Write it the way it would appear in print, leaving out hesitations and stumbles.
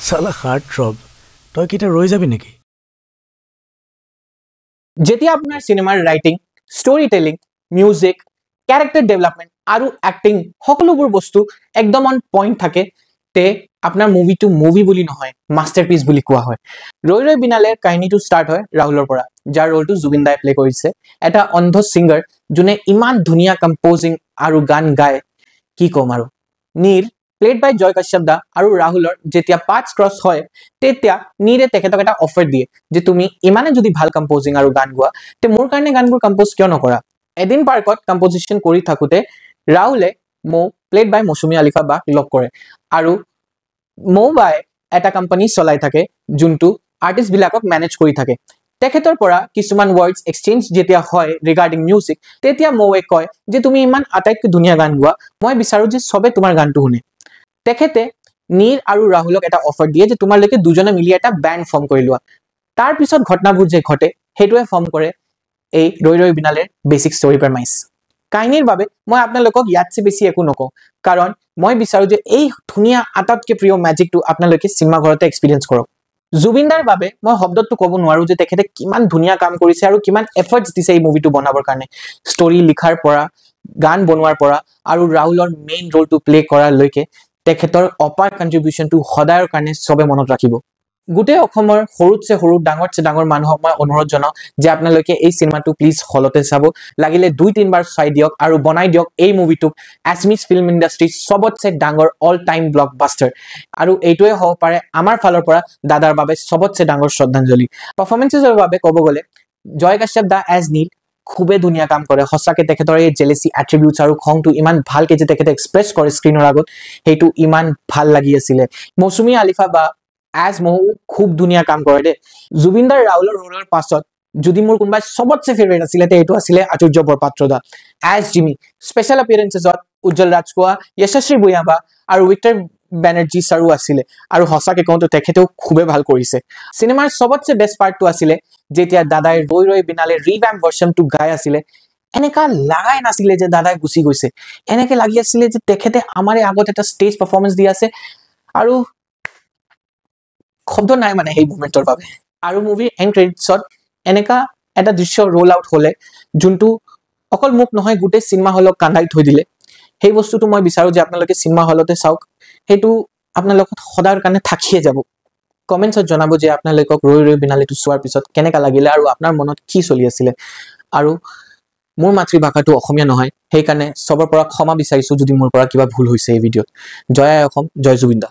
সালা heart throb তই কি এটা ৰৈ যাবি নেকি যেতিয়া আপোনাৰ সিনেমাৰ writing story telling music character development আৰু এক্টিং সকলোবোৰ বস্তু একদম অন পইণ্ট থাকে তে আপোনাৰ মুভিটো মুভি বুলি নহয় মাষ্টাৰপিস বুলি কোৱা হয় ৰৈ ৰৈ বিনালেৰ কাহিনীটো ষ্টাৰ্ট হয় ৰাহুলৰ পৰা যাৰ ৰোলটো জুবিন দাই প্লে কৰিছে এটা অন্ধ সিংগাৰ যোনে ইমান ধুনীয়া কম্পোজিং আৰু গান গায় কি কম আৰু নীৰ played by Joy Kashyap da আৰু ৰাহুলৰ যেতিয়া পাঁচ ক্ৰছ হয় তেতিয়া নীৰে তেখেতক এটা অফাৰ দিয়ে যে তুমি ইমানে যদি ভাল কম্পোজিং আৰু গান গোৱা তে মোৰ কাৰণে গানবোৰ কম্পোজ কিয় নকৰা এদিন পাৰ্কত কম্পোজিশন কৰি থাকুতে ৰাহুলে মো played by মৌচুমী আলিফা বা লক কৰে আৰু মো বাই এটা কোম্পানী চলাই থাকে যোনটো আৰ্টিষ্ট বিলাকক মেনেজ কৰি থাকে তেখেতৰ পৰা কিছুমান ওয়াৰ্ডস এক্সচেঞ্জ যেতিয়া হয় ৰিগাৰ্ডিং মিউজিক তেতিয়া মোৱে কয় যে তুমি ইমান আটাইতকৈ ধুনীয়া গান গোৱা মই বিচাৰো যে সবে তোমাৰ গানটো শুনে তেখেতে নীৰ আৰু ৰাহুলক এটা অফাৰ দিয়ে যে তোমালোকে দুজনে মিলি এটা ব্যান্ড ফৰ্ম কৰি লোৱা তাৰ পিছত ঘটনাবোৰ যে ঘটে হেতুৱে ফৰ্ম কৰে এই ৰৈ ৰৈ বিনালেৰ বেসিক ষ্টৰী প্ৰেমাইজ কাহিনীৰ বাবে মই আপোনালোকক ইয়াতছে বেছি একো নকওঁ কাৰণ মই বিচাৰো যে এই ধুনীয়া আটাইতকৈ প্ৰিয় ম্যাজিকটো আপোনালোকে সিনেমা ঘৰতে এক্সপেৰিয়েন্স কৰক জুবিনদাৰ বাবে মই শব্দটো ক'ব নোৱাৰো যে তেখেতে কিমান ধুনীয়া কাম কৰিছে আৰু কিমান এফৰ্টস দিছে এই মুভিটো বনাবৰ কাৰণে ষ্টৰী লিখাৰ পৰা গান বনোৱাৰ পৰা আৰু ৰাহুলৰ মেইন ৰোলটো প্লে কৰাৰ লৈকে তেখেতৰ অপাৰ কন্ট্ৰিবিউশনটো হদায়ৰ কাৰণে সবে মনত ৰাখিব গুটে অসমৰ হৰুতছে হৰু ডাঙৰছে ডাঙৰ মানুহক মই অনুৰোধ জনাও যে আপোনালোকে এই সিনেমাটো প্লিজ হলতে চাব লাগিলে 2-3 বাৰ চাই দিয়ক আৰু বনাই দিয়ক এই মুভিটো এছমিছ ফিল্ম ইণ্ডাষ্ট্ৰি সবতছে ডাঙৰ অল টাইম ব্লকবাস্টাৰ আৰু এইটোৱে হ'ব পাৰে আমাৰ ফালৰ পৰা দাদাৰ বাবে সবতছে ডাঙৰ শ্ৰদ্ধাঞ্জলি পাৰফৰমেন্সেছৰ বাবে ক'ব গলে জয় কাশ্যপ দা এজ নীল খুবে ধুনীয়া কাম কৰে হসাকে তেখেতৰ এই জেলেসি এট্ৰিবিউটস আৰু খংটো ইমান ভালকে যে তেখেতে এক্সপ্ৰেছ কৰে স্ক্ৰিনৰ আগত হেতু ইমান ভাল লাগি আছিল মৌচুমী আলিফা বা এজ মহু খুব ধুনীয়া কাম কৰে দে জুবিনদাৰ ৰাহুলৰ ৰোলৰ পাছত যদি মোৰ কোনবাই সবতছে ফেভাৰিট আছিল তে এটো আছিল আচুৰ্য বৰপাত্ৰ দা এজ জিমি স্পেশাল এপিয়াৰেন্সেছত উজ্জ্বল ৰাজকোৱা যশস্বী বুয়াবা আৰু ভিক্টৰ বেনাৰ্জি সাৰু আছিল আৰু হসাকে কওঁতো তেখেতেও খুবে ভাল কৰিছে সিনেমাৰ সবতছে বেষ্ট পাৰ্টটো আছিল যেতিয়া দাদাই ৰৈ ৰৈ বিনালে ৰিভ্যাম্প ভাৰ্সনটো গাই আছিল এনেকা লাগাই নাছিল যে দাদাই গুছি গৈছে এনেকে লাগি আছিল যে তেখেতে আমাৰে আগত এটা ষ্টেজ পাৰফৰমেন্স দি আছে আৰু শব্দ নাই মানে এই মোমেন্টৰ বাবে আৰু মুভি এন্ড ক্ৰেডিটছত এনেকা এটা দৃশ্য ৰোল আউট হলে যোনটো অকল মুখ নহয় গুটে সিনেমা হলক কান্দাই থৈ দিলে সেই বস্তুটো মই বিচাৰো যে আপোনালোকে সিনেমা হলতে চাওক হেতু আপোনালোকক সদাৰ কাৰণে থাকিয়ে যাব কমেন্টছত জনাব যে আপোনালোকক ৰৈ ৰৈ বিনালেটো চোৱাৰ পিছত কেনেকা লাগিলে আৰু আপোনাৰ মনত কি চলি আছিল আৰু মোৰ মাতৃভাষাটো অসমীয়া নহয় সেই কাৰণে সবৰ পৰা ক্ষমা বিচাৰিছো যদি মোৰ পৰা কিবা ভুল হৈছে এই ভিডিঅ'ত জয় অসম জয় জুবিন দা